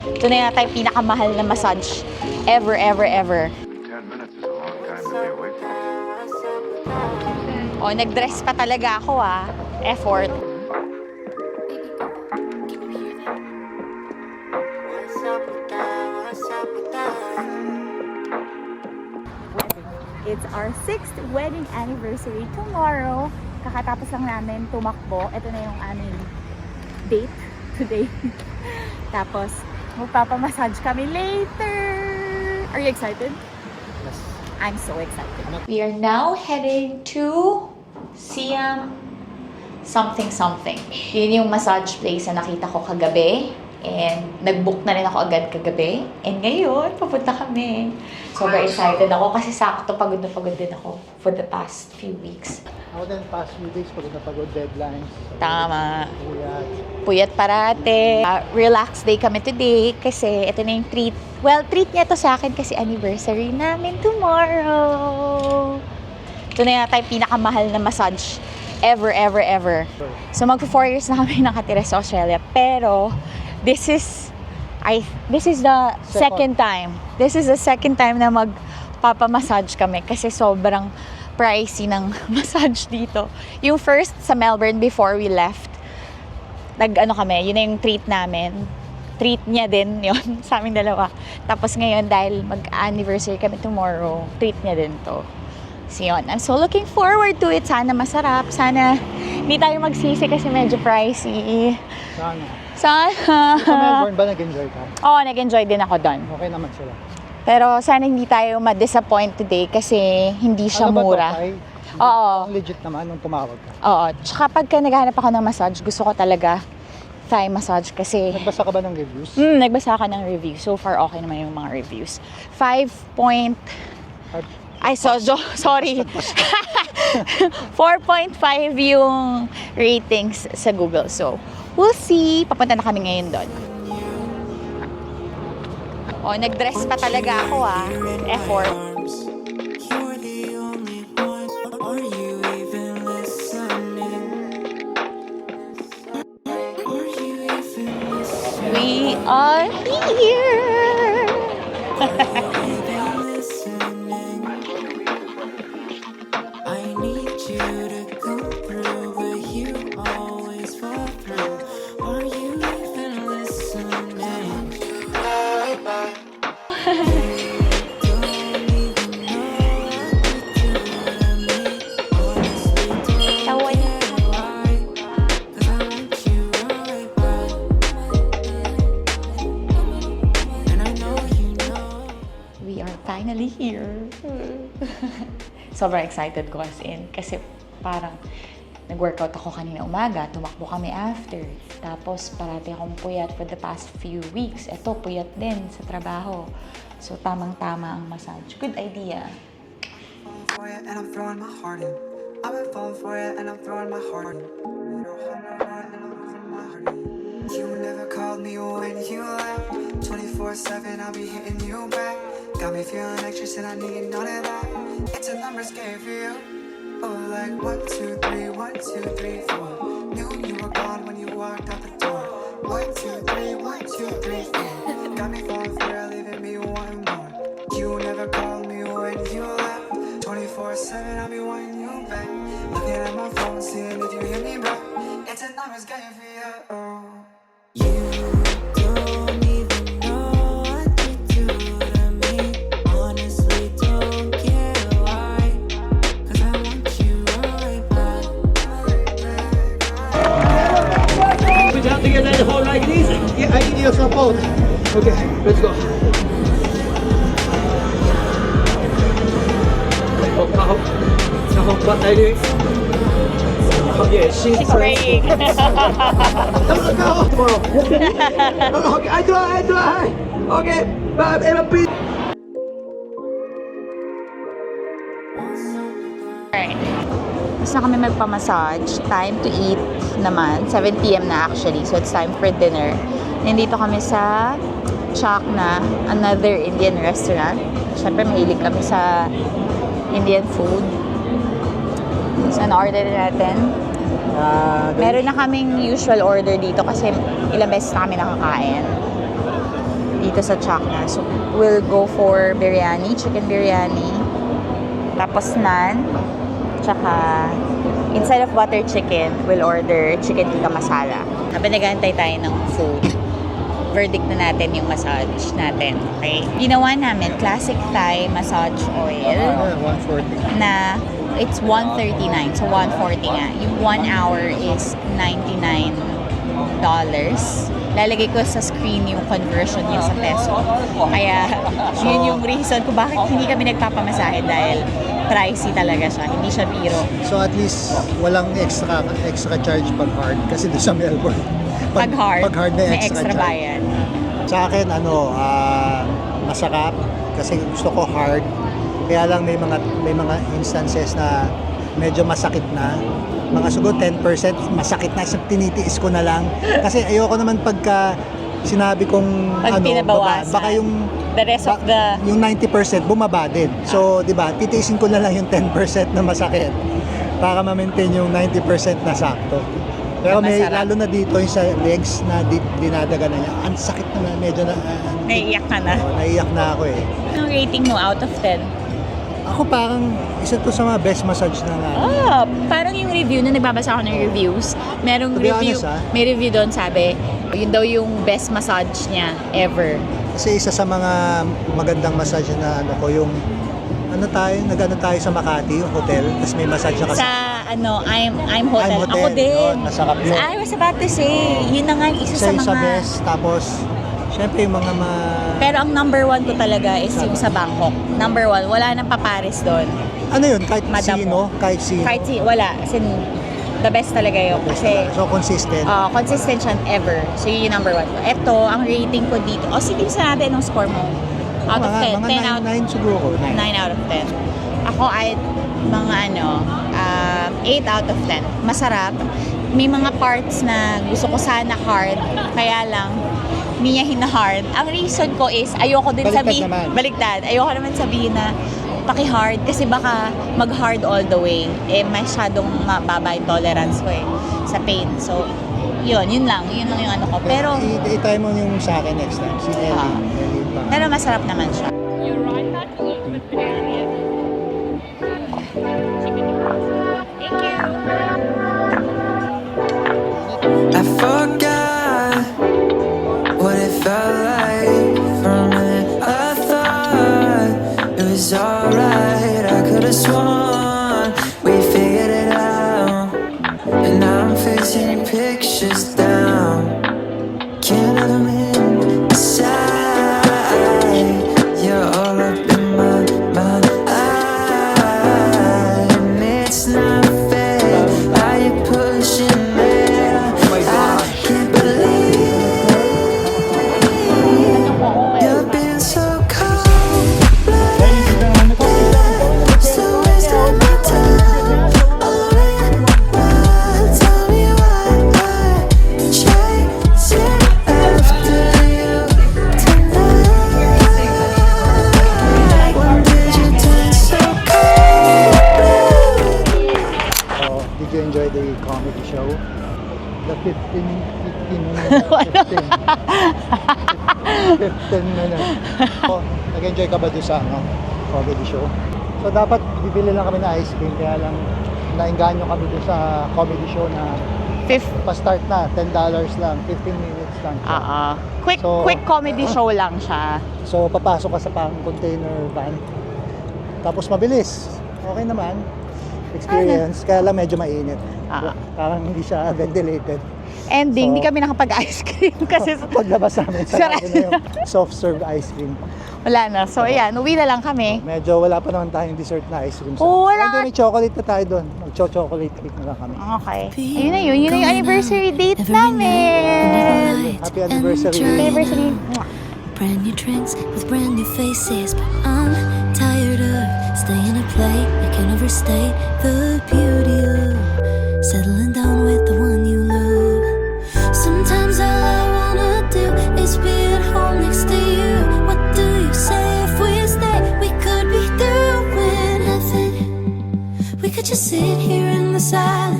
Ito na yata yung pinakamahal na massage ever, ever, ever. 10 minutes is a long time to be away from. Oh, nag-dress pa talaga ako Effort. It's our 6th wedding anniversary tomorrow. Kakatapos lang namin tumakbo. Ito na yung aming date today. Tapos, magpapamassage kami later. Are you excited? Yes. I'm so excited. We are now heading to Siam something. Yun yung massage place na nakita ko kagabi. And nag-book na rin ako agad kagabi. And ngayon, papunta kami. Sobrang excited ako kasi sakto pagod na pagod din ako for the past few weeks. Ako din past few days, pagod na pagod, deadlines. Tama. Puyat. Puyat parate. Relax day kami today kasi ito na yung treat. Well, treat niya to sa akin kasi anniversary namin tomorrow. Ito na yata yung pinakamahal na massage ever, ever, ever. So magpo 4 years na kami nakatira sa Australia. Pero this is the second time. This is the second time na magpapamassage kami kasi sobrang pricey ng massage dito. Yung first sa Melbourne before we left, kami, yun na yung treat namin. Treat niya din yun sa aming dalawa. Tapos ngayon, dahil mag-anniversary kami tomorrow, treat niya din to. So yun, I'm so looking forward to it. Sana masarap. Sana hindi tayo magsisi kasi medyo pricey. Sana. Sa Melbourne ba nag-enjoy ka? Oo, nag-enjoy din ako doon. Okay naman sila. Pero sana hindi tayo ma-disappoint today kasi hindi siya Ano ba mura. to, Thai? Oo. Legit naman nung tumawag ka. Oo. Tsaka pagka naghahanap ako ng massage, gusto ko talaga Thai massage kasi... Nagbasa ka ba ng reviews? Nagbasa ka ng review. So far, okay naman yung mga reviews. 5 point... Ay, sorry. 4.5 yung ratings sa Google. So, we'll see. Papunta na kami ngayon doon. Oh, nag-dress pa talaga ako Effort. We are here! Finally here. Sobrang excited ko kasi parang nag-workout ako kanina umaga, tumakbo kami after. Tapos parati akong puyat for the past few weeks. Eto, puyat din sa trabaho. So tamang-tama ang massage. Good idea. And I'm throwing my heart in. I've been falling for it and I'm throwing my heart in. You never called me when you left. 24/7 I'll be hitting you back. Got me feeling anxious and I need none of that. It's a numbers game for you. Oh, like 1, 2, 3, 1, 2, 3, 4. Knew you were gone when you walked out the door. 1, 2, 3, 1, 2, 3, 4. Got me falling for it, leaving me wanting more. You never called me when you left. 24/7 I'll be wanting you back. Looking at my phone, seeing if you hear me back. It's a numbers game for you. You don't even know what to do to me. Honestly, don't care why. 'Cause I want you right back. We have to get that whole like this. Yeah, I need your support. Okay, let's go. Now, what I do? Yeah, she's Great. Tomorrow. Okay, I try. Okay, but please. Alright. Tapos na kami magpamassage. Time to eat naman. 7 p.m. na actually. So, it's time for dinner. Nandito kami sa Chakna, another Indian restaurant. Siyempre, mahilig kami sa Indian food. So, na-order natin. Meron na kaming usual order dito kasi ilang beses na kami nakakain. dito sa Chakna. So, we'll go for biryani, chicken biryani. Tapos naan. Tsaka, instead of butter chicken, we'll order chicken tikka masala. Habang nag-aantay tayo ng food, verdict na natin yung massage natin. Okay? Ginawa namin, classic Thai massage oil 140. na it's 139. So, 140 nga. Yung 1 hour is $99. Lalagay ko sa screen yung conversion niya sa peso. Kaya, yun yung reason kung bakit hindi kami nagpapamasahe dahil pricey talaga siya. Hindi siya biro. So at least walang extra charge pag hard kasi doon sa Melbourne. Pag hard, may may extra charge. bayad. Sa akin masarap kasi gusto ko hard. Kaya lang may mga instances na medyo masakit na. Mga siguro 10% masakit na, tinitiis ko na lang. Kasi ayoko naman pagka sinabi kong Pag pinabawasan. baka yung The rest of the... yung 90% bumaba din. So, 'di ba? Titiisin ko na lang yung 10% na masakit para ma-maintain yung 90% na sakto. Pero may Masarap. lalo na dito yung sa legs na dinadaga na niya. Ang sakit na medyo na Naiiyak ka na. naiiyak na ako eh. Anong rating mo out of 10? Ako parang isa to sa mga best massage na Parang yung review, nung nagbabasa ako ng reviews, merong To be review, honest, may review doon sabi, yun daw yung best massage niya ever. Kasi isa sa mga magandang massage na yung nag-ano tayo sa Makati, yung hotel, tapos may massage na Sa I'm Hotel. Hotel. Ako din. Yun, masarap yun. I was about to say, yun na nga yung isa sa Isa mga... best, tapos syempre yung mga Pero ang number 1 ko talaga is yung sa Bangkok. Number 1, wala nang papares doon. ano yun, kahit Madam sino, kahit sino. Wala. As in, the best talaga yun. Kasi, So consistent. consistent siya ever. So, yun yung number 1 ko. Ito, ang rating ko dito. Sige, sabi, anong score mo? Out of 10. Mga 10 out 9 siguro. 9 out of 10. Ako ay mga 8 out of 10. Masarap. May mga parts na gusto ko sana hard, kaya lang hindi niya hina-hard. Ang reason ko is ayoko din Baliktad sabihin, naman. baliktad. Ayoko naman sabihin na paki-hard kasi baka mag-hard all the way. Masyadong mababa yung tolerance ko sa pain. So, yun lang. Yun lang yung ano ko. Pero, i-try mo yung sa akin next time. Si Ellie. Ellie pa. pero masarap naman siya. I forgot what it felt like for a minute. I thought it was alright. I could have sworn we figured it out. And now I'm facing your pictures down. Can't have them inside. You're all up in my mind. And it's not fair how you pushing me. I can't believe you're being so cold-blooded. Still wasting my time. Tell me why I'm chasing after you tonight. When did you turn so cold-blooded? So, did you enjoy the comedy show? The 15 minutes. 15 minutes. So, nag-enjoy ka ba doon sa comedy show? So, dapat bibili lang kami na ice cream, kaya lang nainganyo kami doon sa comedy show na pa-start na, $10 lang, 15 minutes lang. siya. So, Quick comedy show lang siya. So, papasok ka sa pang container van. Tapos mabilis. Okay naman. Experience. Kaya lang medyo mainit. Parang hindi siya ventilated. Ending, So, hindi kami nakapag-ice cream kasi Paglabas namin, sarado na yung soft serve ice cream. wala na. So, ayan, uwi na lang kami. Medyo wala pa naman tayong dessert na ice cream. Oo, wala. Hindi, may chocolate na tayo doon. Mag-chocolate cake na lang kami. Okay. Ayun na yun. Yun na yung anniversary date namin. Happy anniversary. Happy anniversary. Brand new drinks with brand new faces, but I'm tired of staying up late. I can't overstate the beauty of settling down with the